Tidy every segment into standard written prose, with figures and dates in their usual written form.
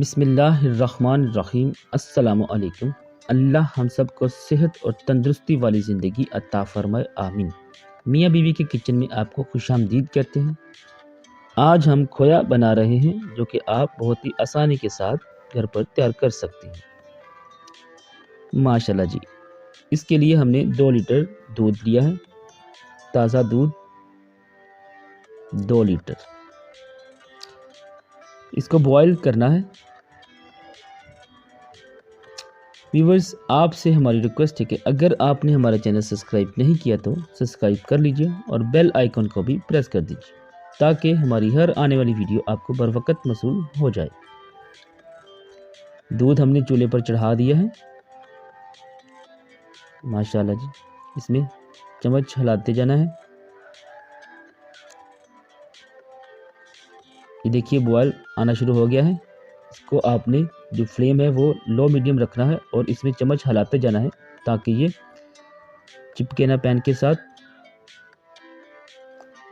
बिस्मिल्लाहिर्रहमानिर्रहीम। अस्सलामु अलैकुम। अल्लाह हम सब को सेहत और तंदुरुस्ती वाली ज़िंदगी अता फ़रमाए, आमीन। मियाँ बीवी के किचन में आपको खुशामदीद कहते हैं। आज हम खोया बना रहे हैं, जो कि आप बहुत ही आसानी के साथ घर पर तैयार कर सकते हैं। माशाल्लाह जी। इसके लिए हमने 2 लीटर दूध लिया है। ताज़ा दूध 2 लीटर। इसको बॉयल करना है। व्यूवर्स, आपसे हमारी रिक्वेस्ट है कि अगर आपने हमारा चैनल सब्सक्राइब नहीं किया तो सब्सक्राइब कर लीजिए और बेल आइकन को भी प्रेस कर दीजिए, ताकि हमारी हर आने वाली वीडियो आपको बर वक्त मौसूल हो जाए। दूध हमने चूल्हे पर चढ़ा दिया है। माशाल्लाह जी। इसमें चम्मच हिलाते जाना है। ये देखिए बॉयल आना शुरू हो गया है। इसको आपने जो फ्लेम है वो लो मीडियम रखना है और इसमें चम्मच हिलाते जाना है, ताकि ये चिपके ना पैन के साथ।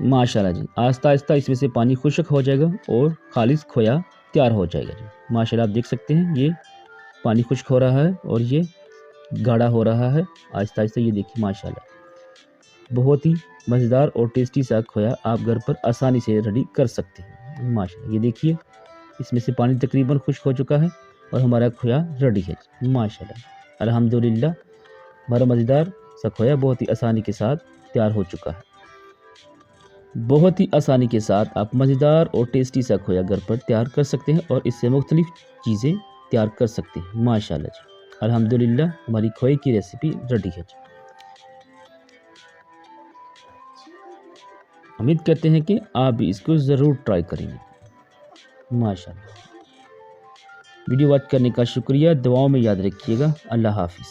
माशाल्लाह जी। आहिस्ता आहिस्ता इसमें से पानी खुश्क हो जाएगा और खालिस खोया तैयार हो जाएगा जी। माशाल्लाह आप देख सकते हैं ये पानी खुश्क हो रहा है और ये गाढ़ा हो रहा है आहिस्ता आहिस्ता। ये देखिए माशाल्लाह बहुत ही मज़ेदार और टेस्टी सा खोया आप घर पर आसानी से रेडी कर सकते हैं। माशाल्लाह ये देखिए इसमें से पानी तकरीबन खुश्क हो चुका है और हमारा खोया रेडी है। माशाल्लाह अल्हम्दुलिल्लाह हमारा मज़ेदार सा खोया बहुत ही आसानी के साथ तैयार हो चुका है। बहुत ही आसानी के साथ आप मज़ेदार और टेस्टी सा खोया घर पर तैयार कर सकते हैं और इससे मुख्तलिफ चीज़ें तैयार कर सकते हैं। माशाल्लाह जी अल्हम्दुलिल्लाह हमारी खोए की रेसिपी रेडी है। उम्मीद करते हैं कि आप भी इसको ज़रूर ट्राई करेंगे। माशाल्लाह। वीडियो वॉच करने का शुक्रिया। दुआओं में याद रखिएगा। अल्लाह हाफ़िज़।